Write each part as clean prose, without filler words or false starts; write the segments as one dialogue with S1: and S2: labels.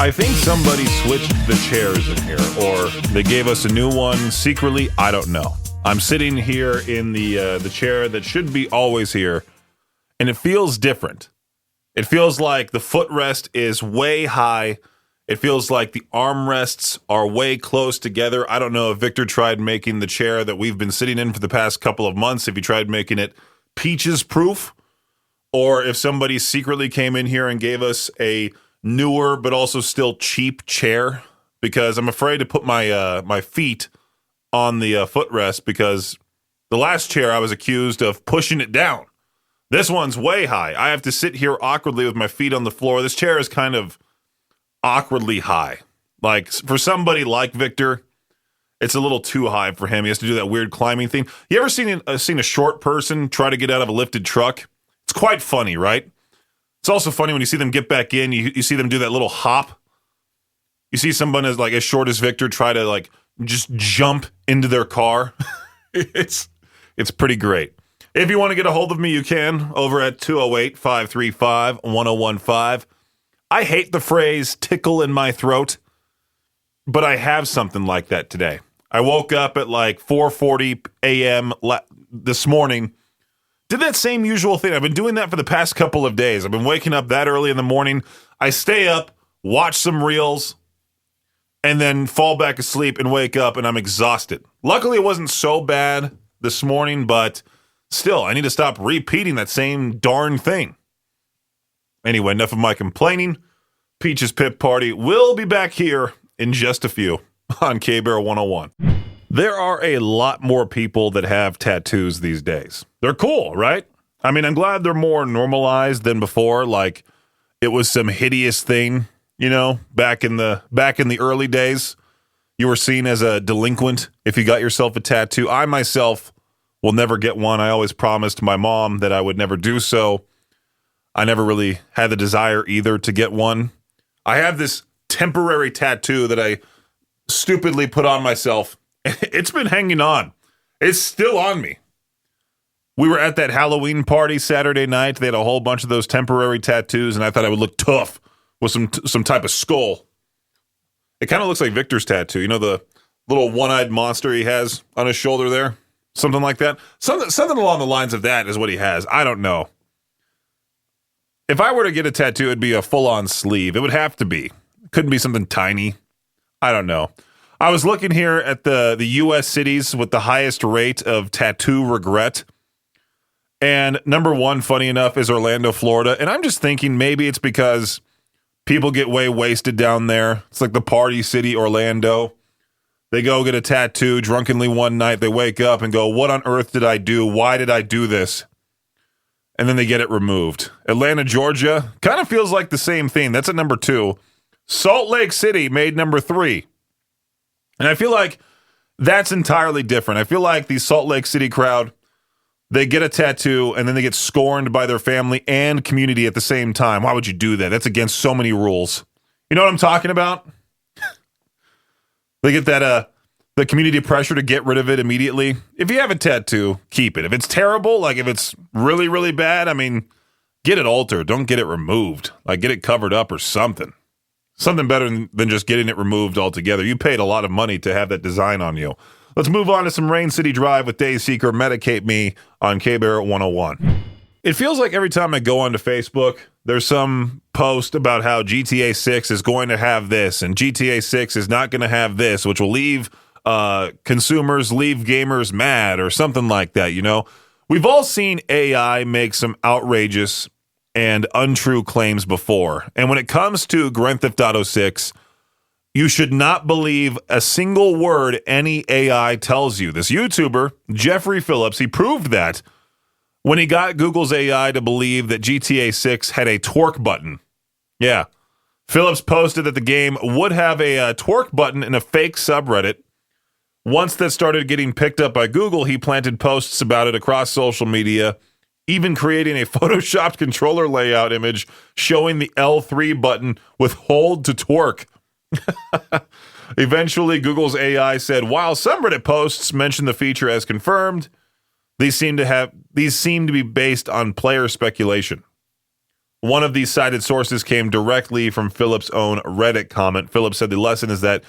S1: I think somebody switched the chairs in here, or they gave us a new one secretly. I don't know. I'm sitting here in the chair that should be always here, and it feels different. It feels like the footrest is way high. It feels like the armrests are way close together. I don't know if Victor tried making the chair that we've been sitting in for the past couple of months, if he tried making it peaches proof, or if somebody secretly came in here and gave us a newer but also still cheap chair, because I'm afraid to put my feet on the footrest, because the last chair I was accused of pushing it down. This one's way high. I have to sit here awkwardly with my feet on the floor. This chair is kind of awkwardly high. Like, for somebody like Victor, it's a little too high for him. He has to do that weird climbing thing. You ever seen a short person try to get out of a lifted truck? It's quite funny, right? It's also funny when you see them get back in, you see them do that little hop. You see someone as short as Victor try to just jump into their car. It's pretty great. If you want to get a hold of me, you can over at 208-535-1015. I hate the phrase tickle in my throat, but I have something like that today. I woke up at 4:40 a.m. this morning. Did that same usual thing. I've been doing that for the past couple of days. I've been waking up that early in the morning. I stay up, watch some reels, and then fall back asleep and wake up, and I'm exhausted. Luckily, it wasn't so bad this morning, but still, I need to stop repeating that same darn thing. Anyway, enough of my complaining. Peach's Pit Party will be back here in just a few on K-Bear 101. There are a lot more people that have tattoos these days. They're cool, right? I mean, I'm glad they're more normalized than before. Like, it was some hideous thing, back in the early days. You were seen as a delinquent if you got yourself a tattoo. I myself will never get one. I always promised my mom that I would never do so. I never really had the desire either to get one. I have this temporary tattoo that I stupidly put on myself. It's been hanging on. It's still on me. We were at that Halloween party Saturday night. They had a whole bunch of those temporary tattoos, and I thought I would look tough with some type of skull. It kind of looks like Victor's tattoo. The little one-eyed monster he has on his shoulder there? Something like that. Something along the lines of that is what he has. I don't know. If I were to get a tattoo, it'd be a full-on sleeve. It would have to be. It couldn't be something tiny. I don't know. I was looking here at the U.S. cities with the highest rate of tattoo regret. And number one, funny enough, is Orlando, Florida. And I'm just thinking maybe it's because people get way wasted down there. It's like the party city, Orlando. They go get a tattoo drunkenly one night. They wake up and go, what on earth did I do? Why did I do this? And then they get it removed. Atlanta, Georgia, kind of feels like the same thing. That's at number 2. Salt Lake City made number 3. And I feel like that's entirely different. I feel like the Salt Lake City crowd, they get a tattoo and then they get scorned by their family and community at the same time. Why would you do that? That's against so many rules. You know what I'm talking about? They get that the community pressure to get rid of it immediately. If you have a tattoo, keep it. If it's terrible, if it's really, really bad, get it altered. Don't get it removed. Get it covered up or something. Something better than just getting it removed altogether. You paid a lot of money to have that design on you. Let's move on to some Rain City Drive with Dayseeker, Medicate Me on K-Bear 101. It feels like every time I go onto Facebook, there's some post about how GTA 6 is going to have this and GTA 6 is not going to have this, which will leave consumers, leave gamers mad or something like that, We've all seen AI make some outrageous and untrue claims before. And when it comes to Grand Theft Auto 6, you should not believe a single word any AI tells you. This YouTuber, Jeffrey Phillips, he proved that when he got Google's AI to believe that GTA 6 had a twerk button. Yeah. Phillips posted that the game would have a twerk button in a fake subreddit. Once that started getting picked up by Google, he planted posts about it across social media, even creating a photoshopped controller layout image showing the L3 button with hold to twerk. Eventually, Google's AI said, while some Reddit posts mention the feature as confirmed, these seem to be based on player speculation. One of these cited sources came directly from Philip's own Reddit comment. Philip said the lesson is that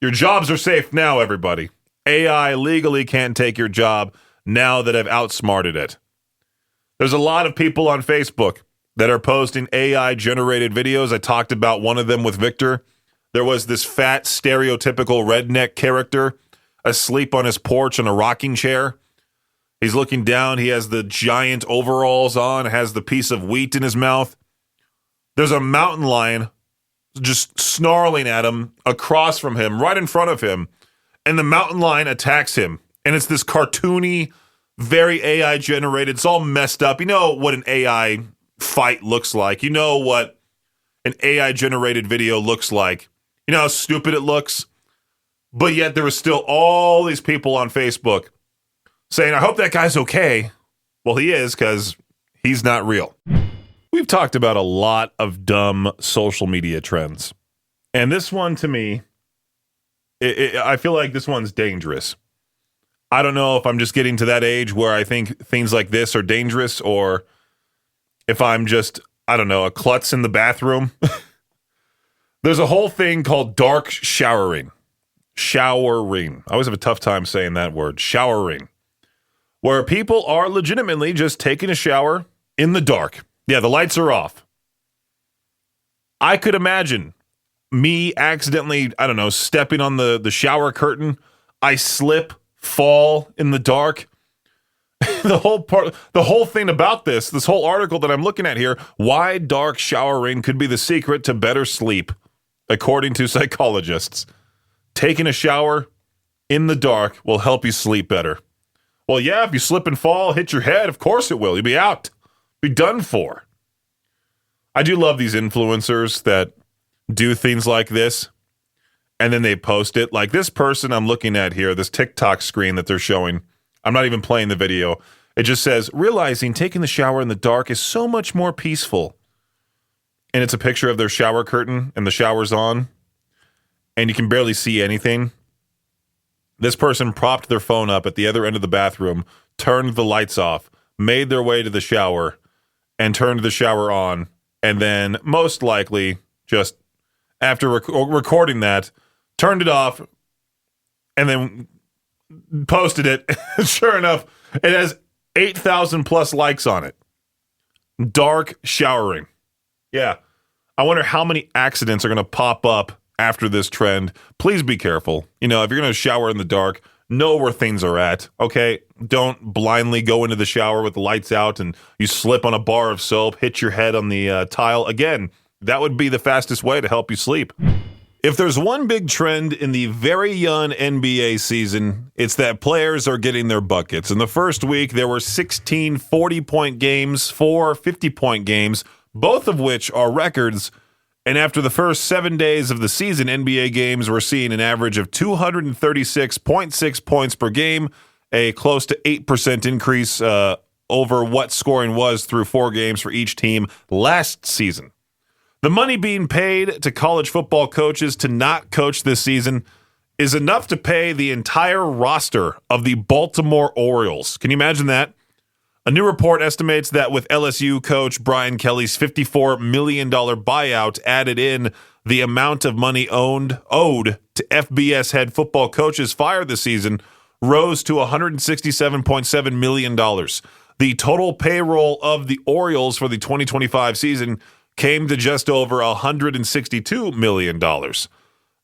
S1: your jobs are safe now, everybody. AI legally can't take your job now that I've outsmarted it. There's a lot of people on Facebook that are posting AI-generated videos. I talked about one of them with Victor. There was this fat, stereotypical redneck character asleep on his porch in a rocking chair. He's looking down. He has the giant overalls on, has the piece of wheat in his mouth. There's a mountain lion just snarling at him across from him, right in front of him. And the mountain lion attacks him. And it's this cartoony, very AI-generated. It's all messed up. You know what an AI fight looks like. You know what an AI-generated video looks like. You know how stupid it looks? But yet there was still all these people on Facebook saying, I hope that guy's okay. Well, he is, because he's not real. We've talked about a lot of dumb social media trends. And this one, to me, I feel like this one's dangerous. I don't know if I'm just getting to that age where I think things like this are dangerous, or if I'm just, I don't know, a klutz in the bathroom. There's a whole thing called dark showering. Showering. I always have a tough time saying that word. Showering. Where people are legitimately just taking a shower in the dark. Yeah, the lights are off. I could imagine me accidentally, I don't know, stepping on the shower curtain. I slip, fall in the dark. The whole thing about this whole article that I'm looking at here, why dark showering could be the secret to better sleep, according to psychologists. Taking a shower in the dark will help you sleep better. Well, yeah, if you slip and fall, hit your head, of course it will. You'll be out. Be done for. I do love these influencers that do things like this, and then they post it. Like this person I'm looking at here, this TikTok screen that they're showing, I'm not even playing the video. It just says, realizing taking the shower in the dark is so much more peaceful. And it's a picture of their shower curtain, and the shower's on, and you can barely see anything. This person propped their phone up at the other end of the bathroom, turned the lights off, made their way to the shower, and turned the shower on, and then most likely just after recording that, turned it off, and then posted it. Sure enough, it has 8,000 plus likes on it. Dark showering. Yeah. I wonder how many accidents are going to pop up after this trend. Please be careful. You know, if you're going to shower in the dark, know where things are at, okay? Don't blindly go into the shower with the lights out and you slip on a bar of soap, hit your head on the tile. Again, that would be the fastest way to help you sleep. If there's one big trend in the very young NBA season, it's that players are getting their buckets. In the first week, there were 16 40-point games, 4 50-point games, both of which are records. And after the first 7 days of the season, NBA games were seeing an average of 236.6 points per game, a close to 8% increase over what scoring was through 4 games for each team last season. The money being paid to college football coaches to not coach this season is enough to pay the entire roster of the Baltimore Orioles. Can you imagine that? A new report estimates that with LSU coach Brian Kelly's $54 million buyout added in, the amount of money owed to FBS head football coaches fired this season rose to $167.7 million. The total payroll of the Orioles for the 2025 season came to just over $162 million.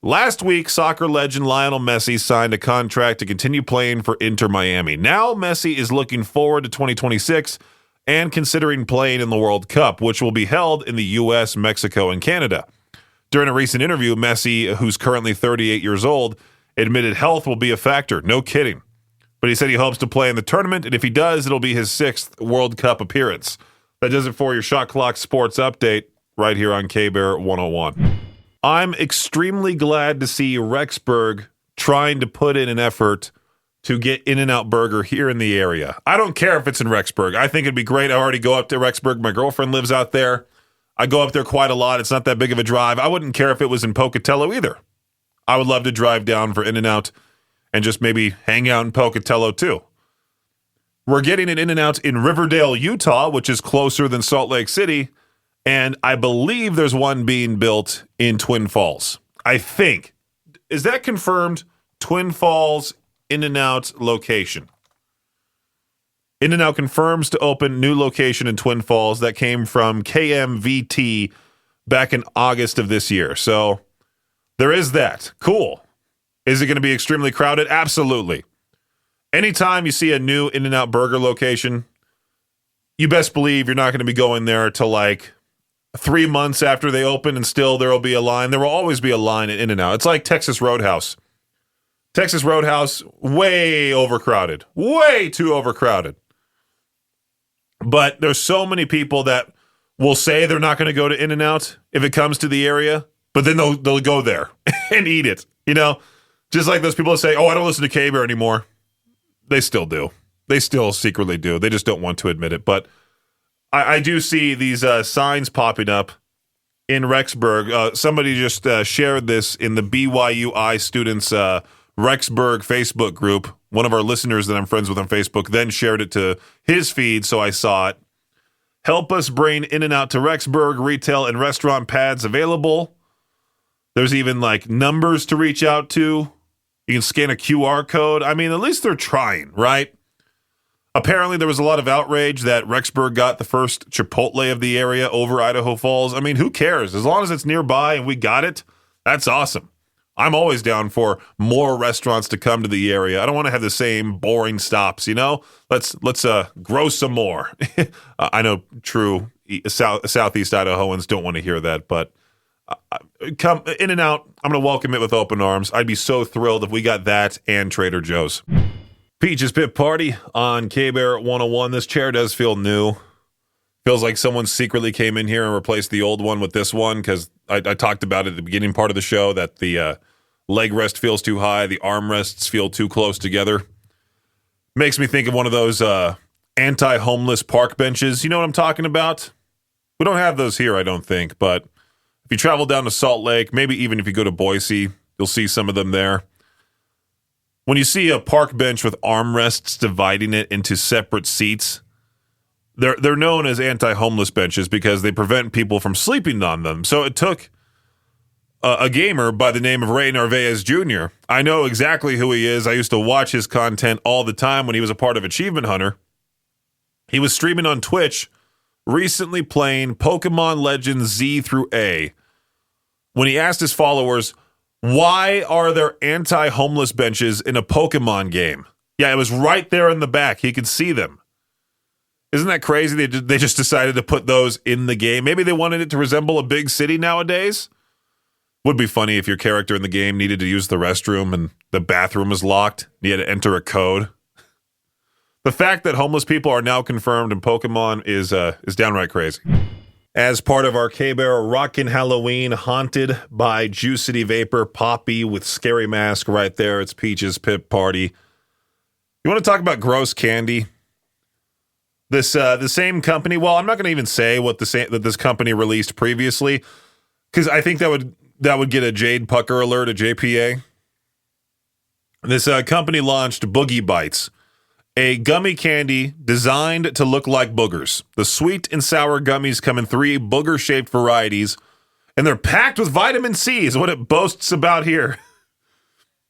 S1: Last week, soccer legend Lionel Messi signed a contract to continue playing for Inter Miami. Now Messi is looking forward to 2026 and considering playing in the World Cup, which will be held in the U.S., Mexico, and Canada. During a recent interview, Messi, who's currently 38 years old, admitted health will be a factor. No kidding. But he said he hopes to play in the tournament, and if he does, it'll be his 6th World Cup appearance. That does it for your Shot Clock Sports Update right here on K-Bear 101. I'm extremely glad to see Rexburg trying to put in an effort to get In-N-Out Burger here in the area. I don't care if it's in Rexburg. I think it'd be great. I already go up to Rexburg. My girlfriend lives out there. I go up there quite a lot. It's not that big of a drive. I wouldn't care if it was in Pocatello either. I would love to drive down for In-N-Out and just maybe hang out in Pocatello too. We're getting an In-N-Out in Riverdale, Utah, which is closer than Salt Lake City. And I believe there's one being built in Twin Falls. I think. Is that confirmed? Twin Falls In-N-Out location. In-N-Out confirms to open new location in Twin Falls. That came from KMVT back in August of this year. So there is that. Cool. Is it going to be extremely crowded? Absolutely. Anytime you see a new In-N-Out burger location, you best believe you're not going to be going there till like 3 months after they open, and still there will be a line. There will always be a line at In-N-Out. It's like Texas Roadhouse. Texas Roadhouse, way overcrowded. Way too overcrowded. But there's so many people that will say they're not going to go to In-N-Out if it comes to the area, but then they'll go there and eat it. You know, just like those people that say, oh, I don't listen to K-Bear anymore. They still do. They still secretly do. They just don't want to admit it. But I do see these signs popping up in Rexburg. Somebody just shared this in the BYUI students' Rexburg Facebook group. One of our listeners that I'm friends with on Facebook then shared it to his feed, so I saw it. Help us bring In-N-Out to Rexburg. Retail and restaurant pads available. There's even like numbers to reach out to. You can scan a QR code. I mean, at least they're trying, right? Apparently, there was a lot of outrage that Rexburg got the first Chipotle of the area over Idaho Falls. I mean, who cares? As long as it's nearby and we got it, that's awesome. I'm always down for more restaurants to come to the area. I don't want to have the same boring stops, you know? Let's grow some more. I know true Southeast Idahoans don't want to hear that, but come In-N-Out, I'm going to welcome it with open arms. I'd be so thrilled if we got that and Trader Joe's. Peaches Pit Party on K-Bear 101. This chair does feel new. Feels like someone secretly came in here and replaced the old one with this one, because I talked about it at the beginning part of the show that the leg rest feels too high, the arm rests feel too close together. Makes me think of one of those anti-homeless park benches. You know what I'm talking about? We don't have those here, I don't think, but if you travel down to Salt Lake, maybe even if you go to Boise, you'll see some of them there. When you see a park bench with armrests dividing it into separate seats, they're known as anti-homeless benches because they prevent people from sleeping on them. So it took a gamer by the name of Ray Narvaez Jr. I know exactly who he is. I used to watch his content all the time when he was a part of Achievement Hunter. He was streaming on Twitch, recently playing Pokemon Legends Z through A, when he asked his followers, why are there anti-homeless benches in a Pokemon game? Yeah, it was right there in the back. He could see them. Isn't that crazy? They just decided to put those in the game. Maybe they wanted it to resemble a big city nowadays. Would be funny if your character in the game needed to use the restroom and the bathroom was locked. You had to enter a code. The fact that homeless people are now confirmed in Pokemon is downright crazy. As part of our K-Bear Rockin' Halloween, haunted by Juice City Vapor, Poppy with Scary Mask right there. It's Peach's Pit Party. You want to talk about gross candy? This the same company. Well, I'm not going to even say what that this company released previously, because I think that would get a Jade Pucker alert, a JPA. This company launched Boogie Bites, a gummy candy designed to look like boogers. The sweet and sour gummies come in 3 booger-shaped varieties, and they're packed with vitamin C, is what it boasts about here.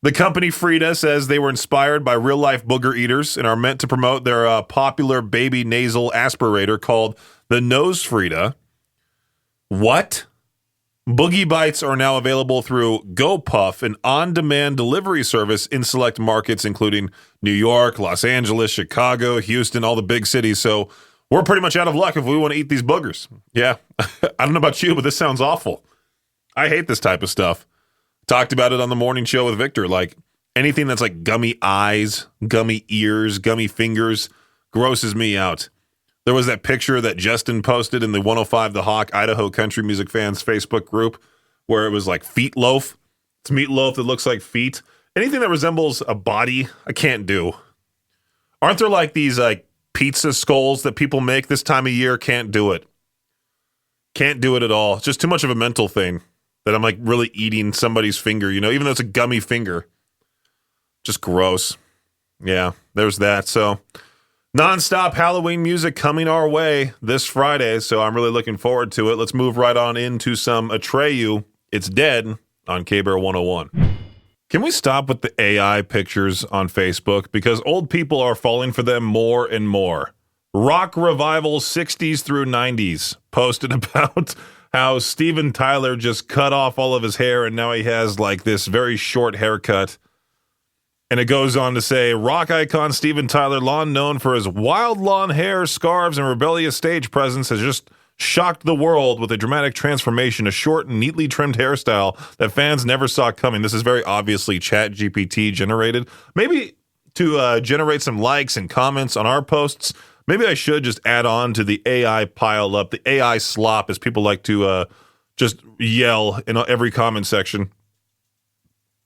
S1: The company Frida says they were inspired by real-life booger eaters and are meant to promote their popular baby nasal aspirator called the Nose Frida. What? Boogie Bites are now available through GoPuff, an on-demand delivery service in select markets, including New York, Los Angeles, Chicago, Houston, all the big cities. So we're pretty much out of luck if we want to eat these boogers. Yeah, I don't know about you, but this sounds awful. I hate this type of stuff. Talked about it on the morning show with Victor. Like anything that's like gummy eyes, gummy ears, gummy fingers grosses me out. There was that picture that Justin posted in the 105 The Hawk Idaho Country Music Fans Facebook group where it was like feet loaf. It's meatloaf that looks like feet. Anything that resembles a body, I can't do. Aren't there like these like pizza skulls that people make this time of year? Can't do it. Can't do it at all. It's just too much of a mental thing that I'm like really eating somebody's finger, you know, even though it's a gummy finger. Just gross. Yeah, there's that. So Non-stop Halloween music coming our way this Friday, so I'm really looking forward to it. Let's move right on into some Atreyu. It's Dead on K-Bear 101. Can we stop with the AI pictures on Facebook? Because old people are falling for them more and more. Rock Revival 60s through 90s posted about how Steven Tyler just cut off all of his hair and now he has like this very short haircut. And it goes on to say, rock icon Steven Tyler, long known for his wild lawn hair, scarves, and rebellious stage presence, has just shocked the world with a dramatic transformation, a short, neatly trimmed hairstyle that fans never saw coming. This is very obviously ChatGPT generated. Maybe to generate some likes and comments on our posts, maybe I should just add on to the AI pile up, the AI slop, as people like to just yell in every comment section.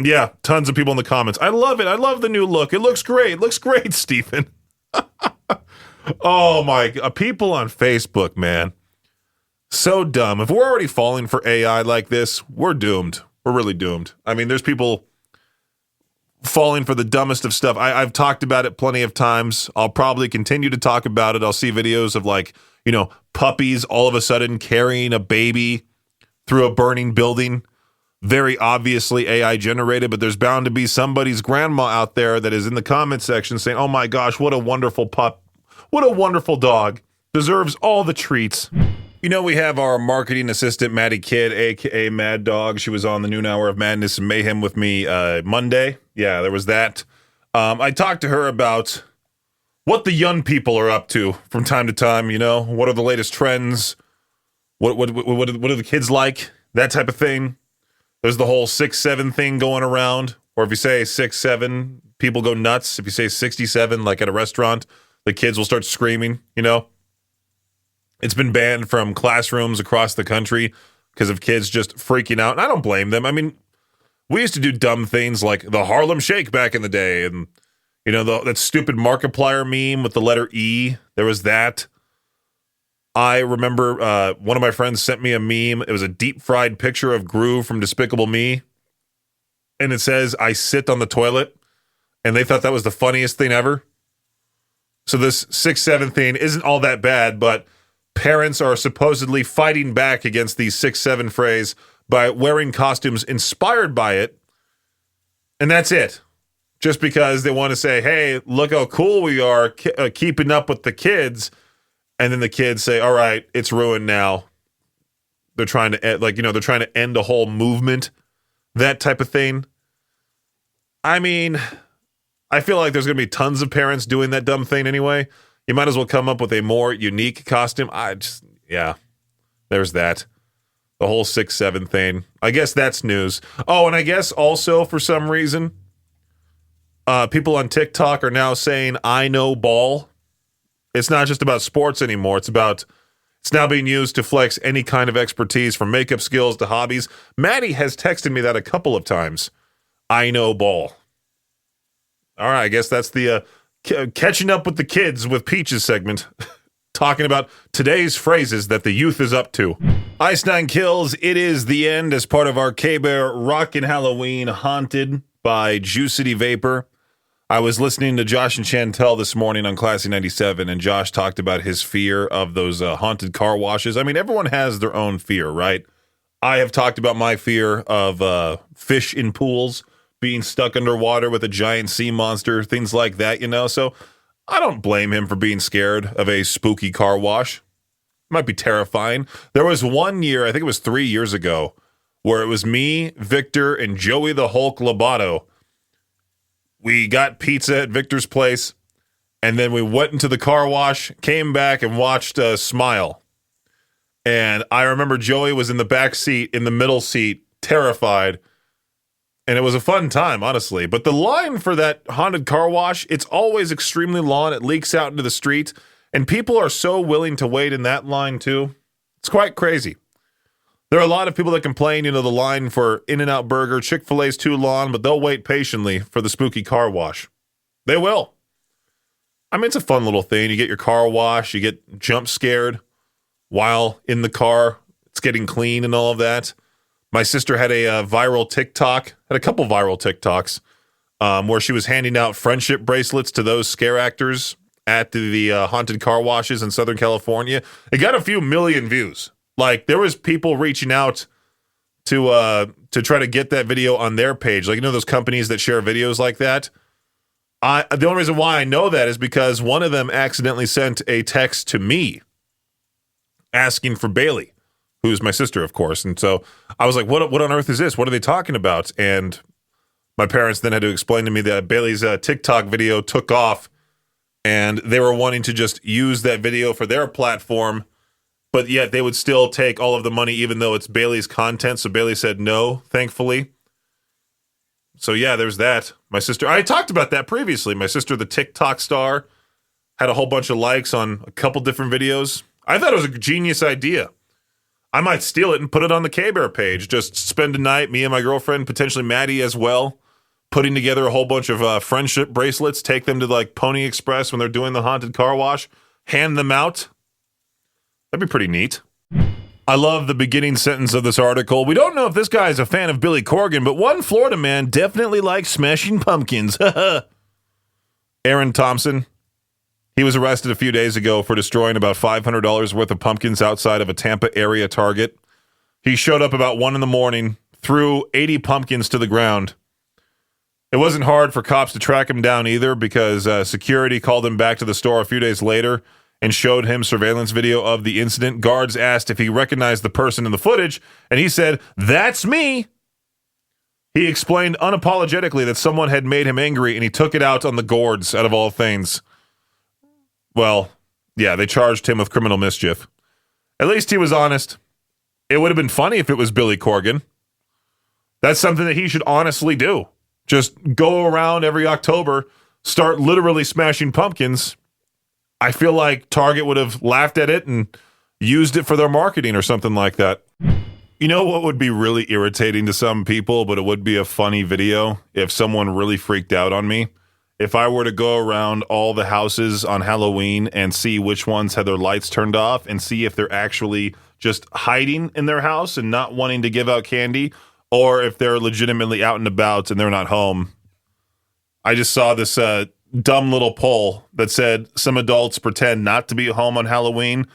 S1: Yeah, tons of people in the comments. I love it. I love the new look. It looks great. It looks great, Stephen. Oh, my God. People on Facebook, man. So dumb. If we're already falling for AI like this, we're doomed. We're really doomed. I mean, there's people falling for the dumbest of stuff. I've talked about it plenty of times. I'll probably continue to talk about it. I'll see videos of like, puppies all of a sudden carrying a baby through a burning building. Very obviously AI generated, but there's bound to be somebody's grandma out there that is in the comment section saying, oh my gosh, what a wonderful pup. What a wonderful dog. Deserves all the treats. We have our marketing assistant, Maddie Kidd, a.k.a. Mad Dog. She was on the noon hour of Madness and Mayhem with me Monday. Yeah, there was that. I talked to her about what the young people are up to from time to time, What are the latest trends? What are the kids like? That type of thing. There's the whole 6'7" thing going around. Or if you say 6'7", people go nuts. If you say 67, like at a restaurant, the kids will start screaming, It's been banned from classrooms across the country because of kids just freaking out. And I don't blame them. I mean, we used to do dumb things like the Harlem Shake back in the day. And, that stupid Markiplier meme with the letter E. There was that. I remember one of my friends sent me a meme. It was a deep fried picture of Gru from Despicable Me. And it says, I sit on the toilet. And they thought that was the funniest thing ever. So this 6'7" thing isn't all that bad, but parents are supposedly fighting back against the 6'7" phrase by wearing costumes inspired by it. And that's it. Just because they want to say, hey, look how cool we are keeping up with the kids. And then the kids say, all right, it's ruined now. They're trying to they're trying to end a whole movement, that type of thing. I mean, I feel like there's going to be tons of parents doing that dumb thing anyway. You might as well come up with a more unique costume. There's that. The whole 6'7" thing. I guess that's news. Oh, and I guess also for some reason, people on TikTok are now saying, I know ball. It's not just about sports anymore. It's now being used to flex any kind of expertise from makeup skills to hobbies. Maddie has texted me that a couple of times. I know ball. All right, I guess that's the catching up with the kids with Peaches segment. Talking about today's phrases that the youth is up to. Ice Nine Kills, It Is the End, as part of our K-Bear Rockin' Halloween Haunted by Juice City Vapor. I was listening to Josh and Chantel this morning on Classy 97, and Josh talked about his fear of those haunted car washes. I mean, everyone has their own fear, right? I have talked about my fear of fish in pools, being stuck underwater with a giant sea monster, things like that, So I don't blame him for being scared of a spooky car wash. It might be terrifying. There was one year, I think it was 3 years ago, where it was me, Victor, and Joey the Hulk Lobato. We got pizza at Victor's place, and then we went into the car wash, came back, and watched Smile. And I remember Joey was in the back seat, in the middle seat, terrified. And it was a fun time, honestly. But the line for that haunted car wash, it's always extremely long. It leaks out into the street. And people are so willing to wait in that line, too. It's quite crazy. There are a lot of people that complain, the line for In-N-Out Burger, Chick-fil-A's too long, but they'll wait patiently for the spooky car wash. They will. I mean, it's a fun little thing. You get your car wash, you get jump scared while in the car. It's getting clean and all of that. My sister had a viral TikTok, had a couple viral TikToks, where she was handing out friendship bracelets to those scare actors at the haunted car washes in Southern California. It got a few million views. Like, there was people reaching out to try to get that video on their page. Like, those companies that share videos like that. The only reason why I know that is because one of them accidentally sent a text to me asking for Baylee, who's my sister, of course. And so I was like, what on earth is this? What are they talking about? And my parents then had to explain to me that Baylee's TikTok video took off, and they were wanting to just use that video for their platform, but yet they would still take all of the money even though it's Baylee's content. So Baylee said no, thankfully. So yeah, there's that. My sister, I talked about that previously. My sister, the TikTok star, had a whole bunch of likes on a couple different videos. I thought it was a genius idea. I might steal it and put it on the K-Bear page. Just spend a night, me and my girlfriend, potentially Maddie as well, putting together a whole bunch of friendship bracelets, take them to like Pony Express when they're doing the haunted car wash, hand them out. That'd be pretty neat. I love the beginning sentence of this article. We don't know if this guy is a fan of Billy Corgan, but one Florida man definitely likes smashing pumpkins. Aaron Thompson. He was arrested a few days ago for destroying about $500 worth of pumpkins outside of a Tampa area Target. He showed up about 1 a.m, threw 80 pumpkins to the ground. It wasn't hard for cops to track him down either because security called him back to the store a few days later and showed him surveillance video of the incident. Guards asked if he recognized the person in the footage, and he said, "That's me." He explained unapologetically that someone had made him angry, and he took it out on the gourds, out of all things. Well, yeah, they charged him with criminal mischief. At least he was honest. It would have been funny if it was Billy Corgan. That's something that he should honestly do. Just go around every October, start literally smashing pumpkins. I feel like Target would have laughed at it and used it for their marketing or something like that. You know what would be really irritating to some people, but it would be a funny video if someone really freaked out on me? If I were to go around all the houses on Halloween and see which ones had their lights turned off and see if they're actually just hiding in their house and not wanting to give out candy, or if they're legitimately out and about and they're not home. I just saw this dumb little poll that said some adults pretend not to be home on Halloween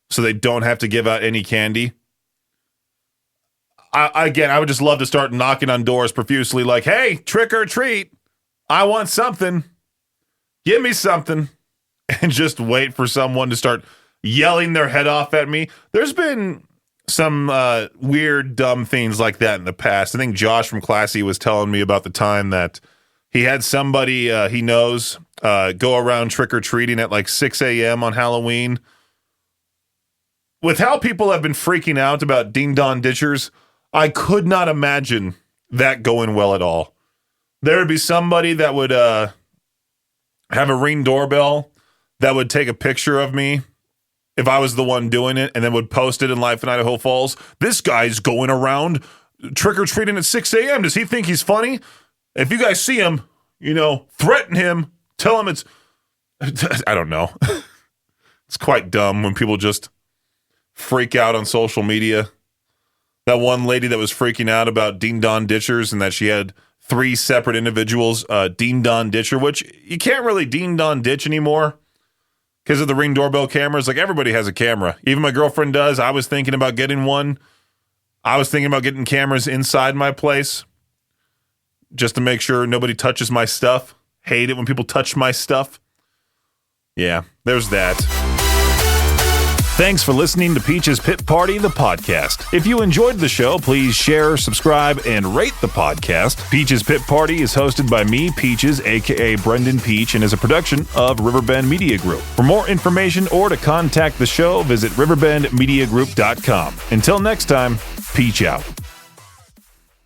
S1: so they don't have to give out any candy. I would just love to start knocking on doors profusely like, "Hey, trick or treat. I want something. Give me something." And just wait for someone to start yelling their head off at me. There's been some weird, dumb things like that in the past. I think Josh from Classy was telling me about the time that he had somebody he knows go around trick-or-treating at like 6 a.m. on Halloween. With how people have been freaking out about ding-dong ditchers, I could not imagine that going well at all. There would be somebody that would have a Ring doorbell that would take a picture of me if I was the one doing it and then would post it in Life in Idaho Falls. "This guy's going around trick-or-treating at 6 a.m. Does he think he's funny? If you guys see him, threaten him, tell him it's..." I don't know. It's quite dumb when people just freak out on social media. That one lady that was freaking out about Ding Dong Ditchers and that she had 3 separate individuals Ding Dong Ditcher, which you can't really Ding Dong Ditch anymore because of the Ring doorbell cameras. Like, everybody has a camera. Even my girlfriend does. I was thinking about getting one. I was thinking about getting cameras inside my place just to make sure nobody touches my stuff. Hate it when people touch my stuff. Yeah, there's that. Thanks for listening to Peach's Pit Party, the podcast. If you enjoyed the show, please share, subscribe, and rate the podcast. Peach's Pit Party is hosted by me, Peaches, a.k.a. Brendan Peach, and is a production of Riverbend Media Group. For more information or to contact the show, visit riverbendmediagroup.com. Until next time, Peach out.